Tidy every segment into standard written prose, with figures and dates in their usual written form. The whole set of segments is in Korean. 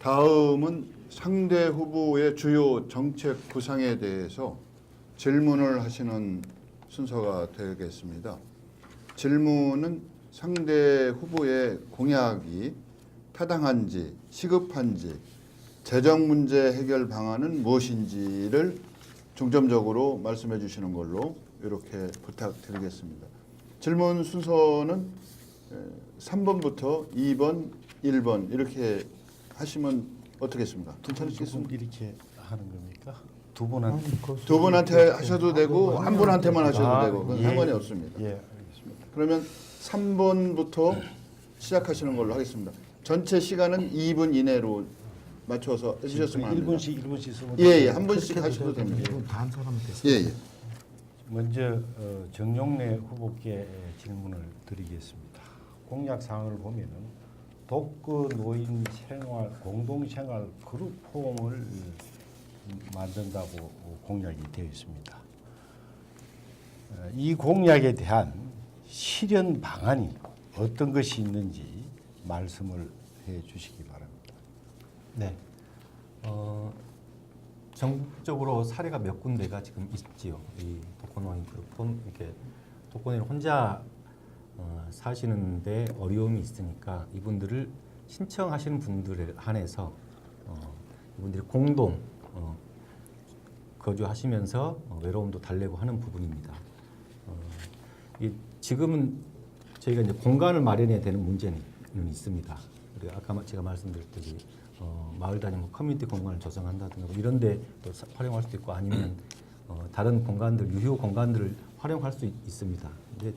다음은 상대 후보의 주요 정책 구상에 대해서 질문을 하시는 순서가 되겠습니다. 질문은 상대 후보의 공약이 타당한지, 시급한지, 재정 문제 해결 방안은 무엇인지를 중점적으로 말씀해 주시는 걸로 이렇게 부탁드리겠습니다. 질문 순서는 3번부터 2번, 1번 이렇게 하시면 어떻겠습니까? 괜찮으시겠습니까? 이렇게 하는 겁니까? 두 분한테 두 분한테 하셔도 되고 한 분한테만 하셔도 되고 그건 상관이 없습니다. 예, 알겠습니다. 그러면 3번부터 시작하시는 걸로 하겠습니다. 전체 시간은 2분 이내로 맞춰서 해주셨으면 합니다. 1분씩 쓰면 예, 한 분씩 하셔도 됩니다. 다한 사람은 됐어요. 예, 예. 먼저 정용래 후보께 질문을 드리겠습니다. 공약 사항을 보면은 독거 노인 생활 공동생활 그룹 홈을 만든다고 공약이 되어 있습니다. 이 공약에 대한 실현 방안이 어떤 것이 있는지 말씀을 해 주시기 바랍니다. 네. 전국적으로 사례가 몇 군데가 지금 있지요. 이 독거노인 그룹 이렇게 독거노인 혼자 사시는데 어려움이 있으니까 이분들을 신청하시는 분들에 한해서 이분들이 공동 거주하시면서 외로움도 달래고 하는 부분입니다. 지금은 저희가 이제 공간을 마련해야 되는 문제는 있습니다. 그리고 아까 제가 말씀드렸듯이 마을 단위 커뮤니티 공간을 조성한다든가 뭐 이런 데 또 활용할 수도 있고 아니면 다른 공간들, 유휴 공간들을 활용할 수 있습니다. 근데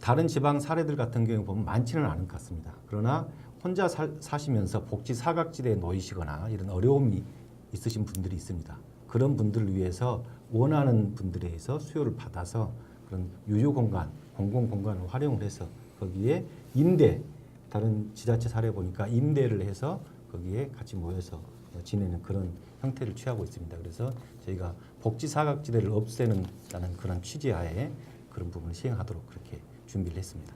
다른 지방 사례들 같은 경우 보면 많지는 않은 것 같습니다. 그러나 혼자 사시면서 복지 사각지대에 놓이시거나 이런 어려움이 있으신 분들이 있습니다. 그런 분들을 위해서 원하는 분들에 의해서 수요를 받아서 그런 유휴 공간, 공공 공간을 활용을 해서 거기에 임대, 다른 지자체 사례 보니까 임대를 해서 거기에 같이 모여서 지내는 그런 형태를 취하고 있습니다. 그래서 저희가 복지 사각지대를 없애는 그런 취지하에 그런 부분을 시행하도록 그렇게 준비를 했습니다.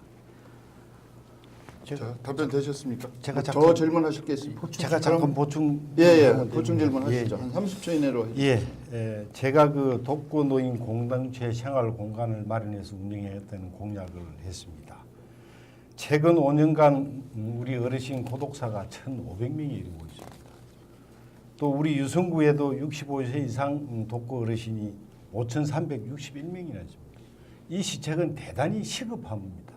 자, 답변 되셨습니까? 제가 더 질문하실 게 있습니까? 제가 잠깐 보충 보충 질문하시죠. 예, 한 30초 이내로 예, 제가 그 독거 노인 공동체 생활 공간을 마련해서 운영했다는 공약을 했습니다. 최근 5년간 우리 어르신 고독사가 1,500명이 이르고 있습니다. 또 우리 유성구에도 65세 이상 독거 어르신이 5,361명이나 있습니다. 이 시책은 대단히 시급합니다.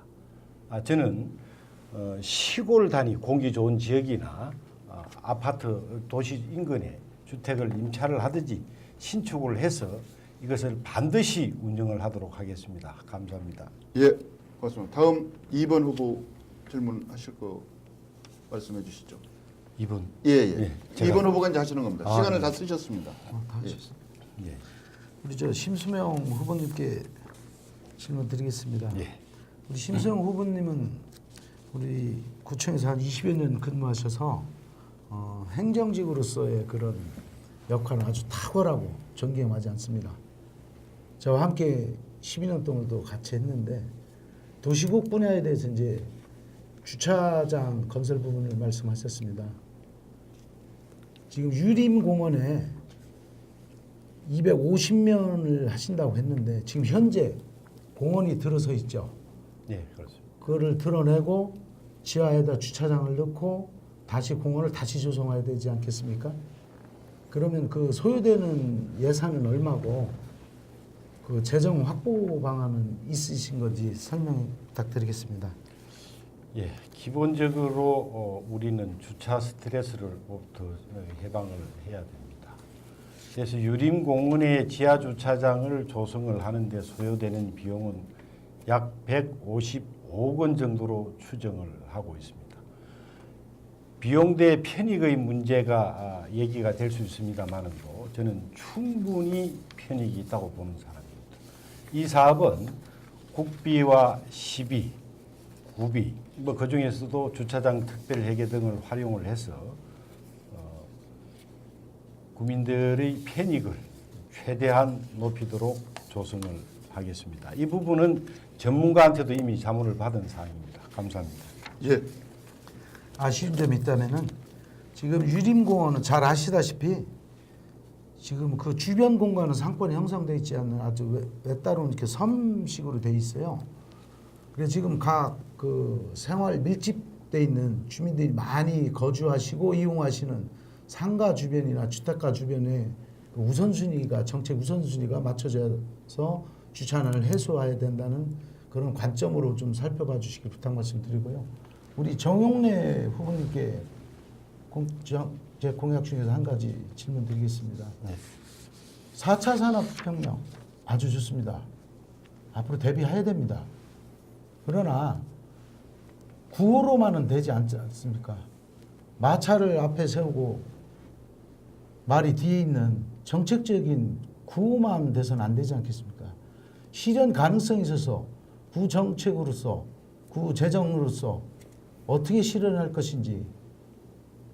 저는 시골 단위 공기 좋은 지역이나 아파트 도시 인근에 주택을 임차를 하든지 신축을 해서 이것을 반드시 운영을 하도록 하겠습니다. 감사합니다. 예, 고맙습니다. 다음 2번 후보 질문하실 거 말씀해 주시죠. 2번. 예. 제가 2번 후보가 이제 하시는 겁니다. 시간을 네. 다 쓰셨습니다. 다 하셨어요. 예. 우리 저 심수명 후보님께 질문 드리겠습니다. 예. 우리 심수명 후보님은 우리 구청에서 한 20여 년 근무하셔서 행정직으로서의 그런 역할은 아주 탁월하고 존경하지 않습니다. 저와 함께 12년 동안도 같이 했는데 도시국 분야에 대해서 이제 주차장 건설 부분을 말씀하셨습니다. 지금 유림공원에 250면을 하신다고 했는데 지금 현재 공원이 들어서 있죠. 네, 그렇습니다. 그거를 드러내고 지하에다 주차장을 넣고 다시 공원을 다시 조성해야 되지 않겠습니까? 그러면 그 소요되는 예산은 얼마고 그 재정 확보 방안은 있으신 건지 설명 부탁드리겠습니다. 예, 기본적으로 우리는 주차 스트레스로부터 해방을 해야 됩니다. 그래서 유림공원의 지하 주차장을 조성을 하는데 소요되는 비용은 약 155억 원 정도로 추정을 하고 있습니다. 비용 대 편익의 문제가 얘기가 될 수 있습니다만도 저는 충분히 편익이 있다고 보는 사람입니다. 이 사업은 국비와 시비, 구비, 그 중에서도 주차장 특별회계 등을 활용을 해서 국민들의 편익을 최대한 높이도록 조성을 하겠습니다. 이 부분은 전문가한테도 이미 자문을 받은 사항입니다. 감사합니다. 예. 아쉬운 점이 있다면은 지금 유림공원은 잘 아시다시피 지금 그 주변 공간은 상권이 형성되어 있지 않는 아주 외따로 이렇게 섬식으로 돼 있어요. 그래서 지금 각 그 생활 밀집돼 있는 주민들이 많이 거주하시고 이용하시는 상가 주변이나 주택가 주변에 그 우선순위가 정책 우선순위가 맞춰져서 주차난을 해소해야 된다는 그런 관점으로 좀 살펴봐 주시길 부탁 말씀드리고요. 우리 정용래 후보님께 제 공약 중에서 한 가지 질문 드리겠습니다. 네. 4차 산업혁명 아주 좋습니다. 앞으로 대비해야 됩니다. 그러나 구호로만은 되지 않지 않습니까? 마차를 앞에 세우고 말이 뒤에 있는 정책적인 구호만 돼서는 안 되지 않겠습니까? 실현 가능성이 있어서 구정책으로서 구재정으로서 어떻게 실현할 것인지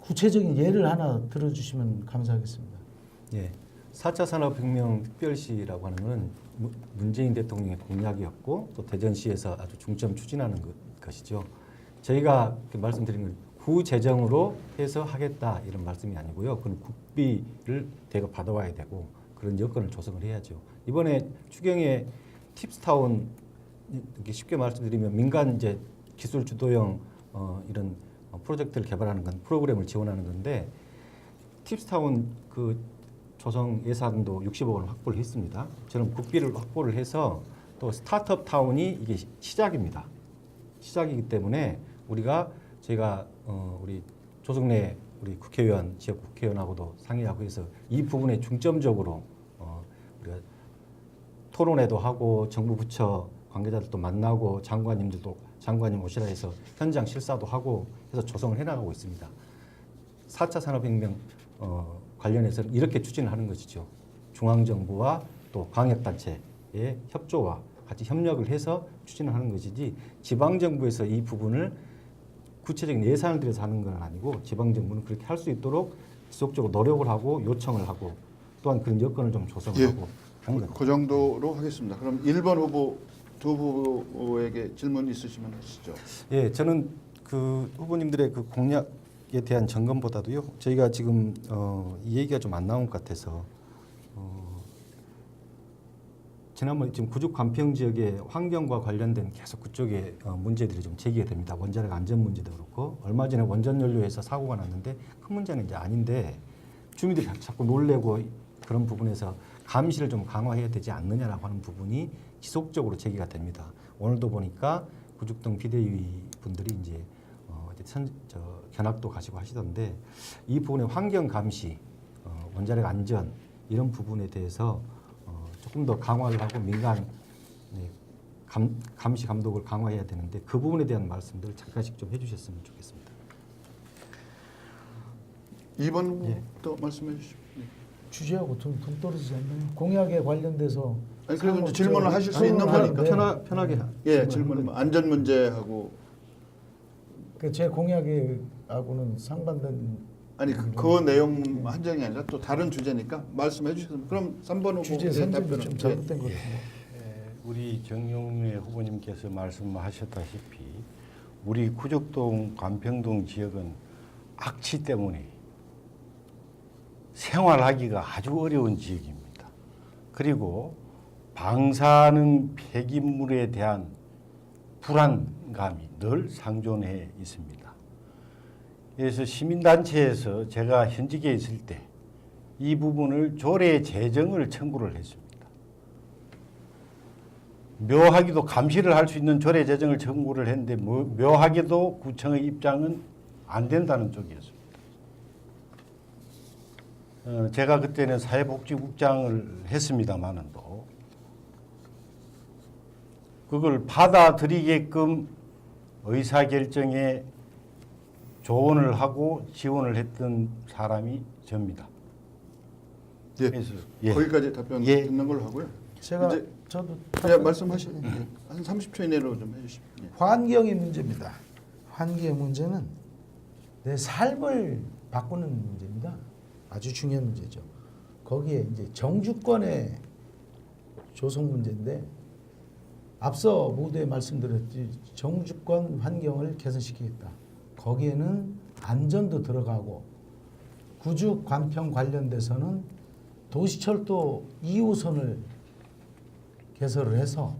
구체적인 예를 하나 들어주시면 감사하겠습니다. 예, 4차 산업혁명 특별시라고 하는 것은 문재인 대통령의 공약이었고 또 대전시에서 아주 중점 추진하는 것이죠. 저희가 말씀드린 건 구재정으로 해서 하겠다 이런 말씀이 아니고요. 그건 국비를 대거 받아와야 되고 그런 여건을 조성을 해야죠. 이번에 추경에 팁스타운 이렇게 쉽게 말씀드리면 민간 이제 기술 주도형 이런 프로젝트를 개발하는 건 프로그램을 지원하는 건데 팁스타운 그 조성 예산도 60억 원을 확보를 했습니다. 저는 국비를 확보를 해서 또 스타트업 타운이 이게 시작입니다. 시작이기 때문에 저희가 우리 조성래 우리 국회의원 지역 국회의원하고도 상의하고 해서 이 부분에 중점적으로 우리가 토론회도 하고 정부 부처 관계자들도 만나고 장관님 오시라 해서 현장 실사도 하고 해서 조성을 해나가고 있습니다. 4차 산업혁명 관련해서는 이렇게 추진을 하는 것이죠. 중앙정부와 또 광역단체의 협조와 같이 협력을 해서 추진을 하는 것이지 지방정부에서 이 부분을 구체적인 예산을 들여서 하는 건 아니고 지방정부는 그렇게 할 수 있도록 지속적으로 노력을 하고 요청을 하고 또한 그런 여건을 좀 조성을 하고 하는 겁니다. 그 정도로 하겠습니다. 그럼 1번 후보 두 후보에게 질문 있으시면 하시죠. 예, 저는 그 후보님들의 그 공약에 대한 점검보다도요. 저희가 지금 이 얘기가 좀 안 나온 것 같아서 지난번 지금 구죽 관평 지역의 환경과 관련된 계속 그쪽에 문제들이 좀 제기가 됩니다. 원자력 안전 문제도 그렇고 얼마 전에 원전 연료에서 사고가 났는데 큰 문제는 이제 아닌데 주민들이 자꾸 놀래고 그런 부분에서 감시를 좀 강화해야 되지 않느냐라고 하는 부분이 지속적으로 제기가 됩니다. 오늘도 보니까 구죽동 비대위 분들이 이제 견학도 가시고 하시던데 이 부분의 환경 감시, 원자력 안전 이런 부분에 대해서 조금 더 강화를 하고 민간 감시 감독을 강화해야 되는데 그 부분에 대한 말씀들을 잠깐씩 좀 해주셨으면 좋겠습니다. 2번 후보도 말씀해 주시죠. 주제하고 좀 동떨어지지 않나요? 공약에 관련돼서 아니 그리고 이제 질문을 하실 수 있는 거니까 편하게 질문 안전 문제하고 제 공약하고는 상반된 아니 그 내용 한정이 아니라 또 다른 주제니까 말씀해 주셨으면 그럼 3번 후보 주제 선정이 좀 잘못된 것 같아요. 우리 정용래 후보님께서 말씀하셨다시피 우리 구죽동 관평동 지역은 악취 때문에 생활하기가 아주 어려운 지역입니다. 그리고 방사능 폐기물에 대한 불안감이 늘 상존해 있습니다. 그래서 시민단체에서 제가 현직에 있을 때 이 부분을 조례 제정을 청구를 했습니다. 묘하게도 감시를 할 수 있는 조례 제정을 청구를 했는데 묘하게도 구청의 입장은 안 된다는 쪽이었습니다. 제가 그때는 사회복지국장을 했습니다마는도 그걸 받아들이게끔 의사결정에 조언을 하고 지원을 했던 사람이 접니다. 예. 그래서 거기까지 답변 듣는 걸로 하고요. 저도 말씀하시죠. 한 30초 이내로 좀 해주시죠. 환경의 문제입니다. 환경의 문제는 내 삶을 바꾸는 문제입니다. 아주 중요한 문제죠. 거기에 이제 정주권의 조성 문제인데 앞서 모두에 말씀드렸지 정주권 환경을 개선시키겠다. 거기에는 안전도 들어가고 구축 관평 관련돼서는 도시철도 2호선을 개설을 해서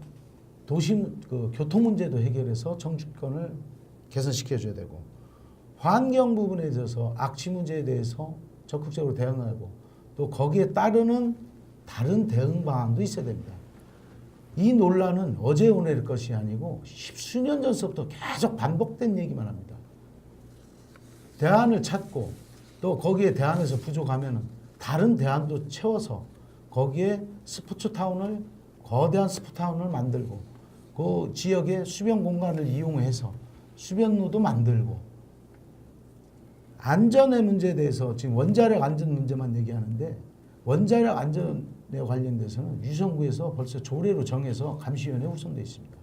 도시 그 교통 문제도 해결해서 정치권을 개선시켜줘야 되고 환경 부분에 있어서 악취 문제에 대해서 적극적으로 대응하고 또 거기에 따르는 다른 대응 방안도 있어야 됩니다. 이 논란은 어제 오늘 것이 아니고 십수년 전서부터 계속 반복된 얘기만 합니다. 대안을 찾고 또 거기에 대안에서 부족하면은 다른 대안도 채워서 거기에 스포츠타운을 거대한 스포츠타운을 만들고 그 지역의 수변 공간을 이용해서 수변로도 만들고 안전의 문제에 대해서 지금 원자력 안전 문제만 얘기하는데 원자력 안전에 관련돼서는 유성구에서 벌써 조례로 정해서 감시위원회에 구성되어 있습니다.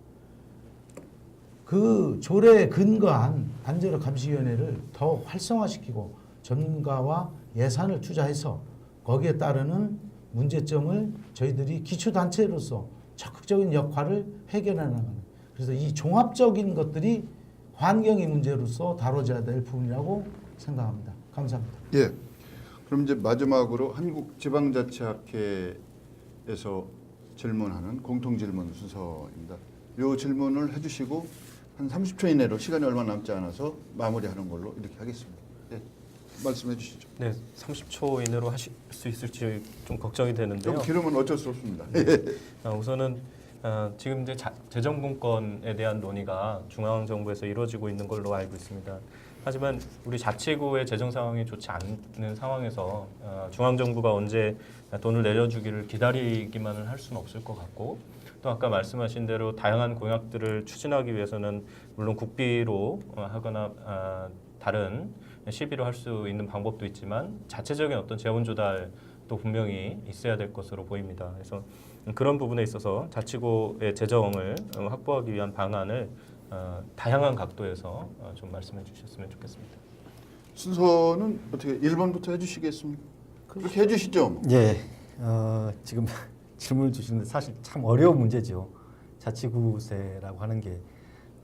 그 조례에 근거한 안전력 감시위원회를 더 활성화시키고 전문가와 예산을 투자해서 거기에 따르는 문제점을 저희들이 기초단체로서 적극적인 역할을 해결해 나가는 그래서 이 종합적인 것들이 환경의 문제로서 다뤄져야 될 부분이라고 생각합니다. 감사합니다. 예. 그럼 이제 마지막으로 한국지방자치학회에서 질문하는 공통질문 순서입니다. 이 질문을 해주시고 한 30초 이내로 시간이 얼마 남지 않아서 마무리하는 걸로 이렇게 하겠습니다. 예. 말씀해 주시죠. 네, 30초 이내로 하실 수 있을지 좀 걱정이 되는데요. 좀 길으면 어쩔 수 없습니다. 우선은 지금 이제 재정분권에 대한 논의가 중앙 정부에서 이루어지고 있는 걸로 알고 있습니다. 하지만 우리 자치구의 재정 상황이 좋지 않은 상황에서 중앙 정부가 언제 돈을 내려주기를 기다리기만을 할 수는 없을 것 같고 또 아까 말씀하신 대로 다양한 공약들을 추진하기 위해서는 물론 국비로 하거나 다른 시비로 할 수 있는 방법도 있지만 자체적인 어떤 재원 조달도 분명히 있어야 될 것으로 보입니다. 그래서 그런 부분에 있어서 자치구의 재정을 확보하기 위한 방안을 다양한 각도에서 좀 말씀해 주셨으면 좋겠습니다. 순서는 어떻게 1번부터 해주시겠습니까? 그렇게 해주시죠. 예, 지금 질문을 주시는데 사실 참 어려운 문제죠. 자치구세라고 하는 게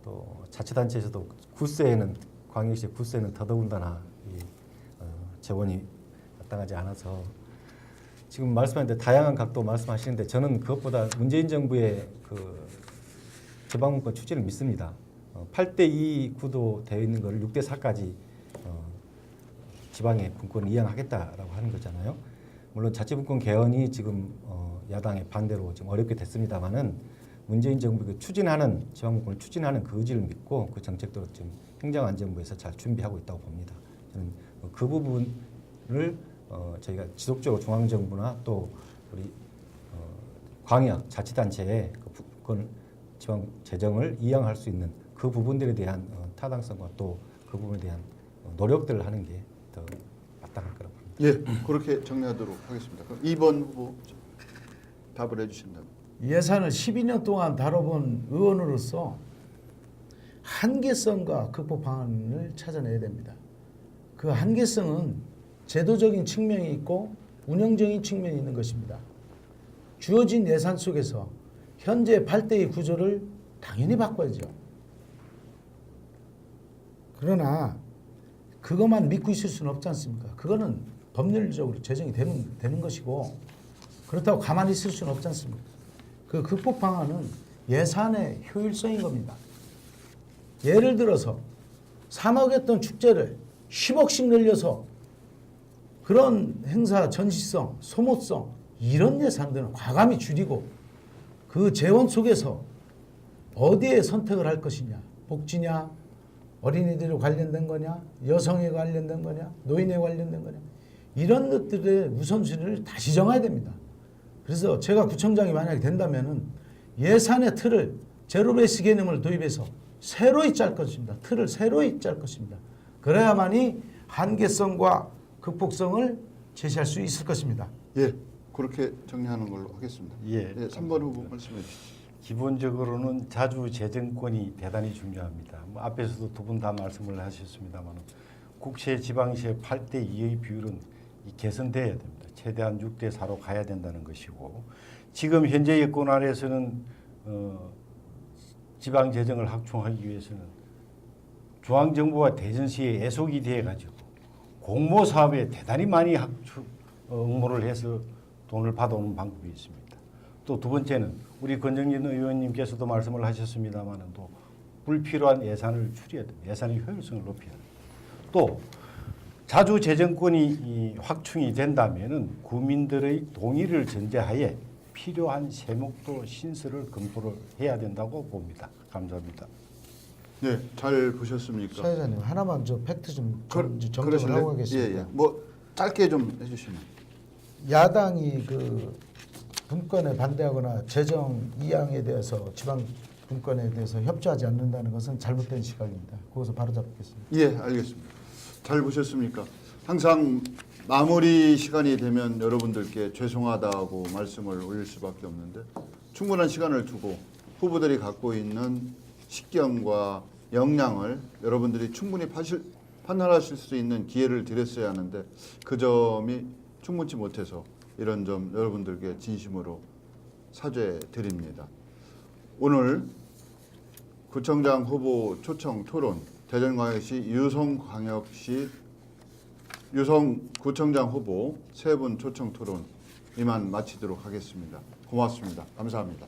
또 자치단체에서도 구세에는 광역시 구세는 더더군다나 재원이 마땅하지 않아서 지금 말씀하는데 다양한 각도 말씀하시는데 저는 그것보다 문재인 정부의 그 지방분권 추진을 믿습니다. 8대2 구도 되어 있는 것을 6대4까지 지방의 분권을 이양하겠다라고 하는 거잖아요. 물론 자치분권 개헌이 지금 야당의 반대로 지금 어렵게 됐습니다만은 문재인 정부가 추진하는 지방분권을 추진하는 그 의지를 믿고 그 정책도 지금 행정안전부에서 잘 준비하고 있다고 봅니다. 저는 그 부분을 저희가 지속적으로 중앙정부나 또 우리 광역 자치단체의 그 분권 지방 재정을 이양할 수 있는 그 부분들에 대한 타당성과 또 그 부분에 대한 노력들을 하는 게 더 마땅할 거라고 봅니다. 예, 그렇게 정리하도록 하겠습니다. 그럼 2번 후보 답을 해주신다면. 예산을 12년 동안 다뤄본 의원으로서 한계성과 극복 방안을 찾아내야 됩니다. 그 한계성은 제도적인 측면이 있고 운영적인 측면이 있는 것입니다. 주어진 예산 속에서 현재 8대2 구조를 당연히 바꿔야죠. 그러나 그것만 믿고 있을 수는 없지 않습니까? 그거는 법률적으로 제정이 되는 것이고 그렇다고 가만히 있을 수는 없지 않습니까? 그 극복 방안은 예산의 효율성인 겁니다. 예를 들어서 3억 했던 축제를 10억씩 늘려서 그런 행사 전시성, 소모성 이런 예산들은 과감히 줄이고 그 재원 속에서 어디에 선택을 할 것이냐, 복지냐, 어린이들에 관련된 거냐, 여성에 관련된 거냐, 노인에 관련된 거냐 이런 것들의 우선순위를 다시 정해야 됩니다. 그래서 제가 구청장이 만약에 된다면은 예산의 틀을 제로베이스 개념을 도입해서 새로이 짤 것입니다. 틀을 새로이 짤 것입니다. 그래야만이 한계성과 극복성을 제시할 수 있을 것입니다. 예, 그렇게 정리하는 걸로 하겠습니다. 예. 3번 후보 말씀해 주시죠. 기본적으로는 자주 재정권이 대단히 중요합니다. 뭐 앞에서도 두 분 다 말씀을 하셨습니다만 국세 지방시의 8대2의 비율은 개선돼야 됩니다. 최대한 6대4로 가야 된다는 것이고 지금 현재 여권 아래에서는 지방 재정을 확충하기 위해서는 중앙정부와 대전시에 애속이 돼가지고 공모 사업에 대단히 많이 응모를 해서 돈을 받아오는 방법이 있습니다. 또 두 번째는 우리 권정진 의원님께서도 말씀을 하셨습니다만은 또 불필요한 예산을 줄여야 됩니다. 예산의 효율성을 높여야 됩니다. 또 자주 재정권이 확충이 된다면은 국민들의 동의를 전제하에 필요한 세목도 신설을 검토를 해야 된다고 봅니다. 감사합니다. 네, 잘 보셨습니까? 차 회장님 하나만 저 팩트 좀 정정을 그러실래요? 하고 가겠습니다. 예, 예. 뭐 짧게 좀 해주시면. 야당이 그 분권에 반대하거나 재정 이양에 대해서 지방 분권에 대해서 협조하지 않는다는 것은 잘못된 시각입니다. 그것을 바로 잡겠습니다. 예, 알겠습니다. 잘 보셨습니까? 항상 마무리 시간이 되면 여러분들께 죄송하다고 말씀을 올릴 수밖에 없는데 충분한 시간을 두고 후보들이 갖고 있는 식견과 역량을 여러분들이 충분히 판단하실 수 있는 기회를 드렸어야 하는데 그 점이 충분치 못해서 이런 점 여러분들께 진심으로 사죄드립니다. 오늘 구청장 후보 초청 토론 대전광역시 유성구청장 후보 세 분 초청 토론 이만 마치도록 하겠습니다. 고맙습니다. 감사합니다.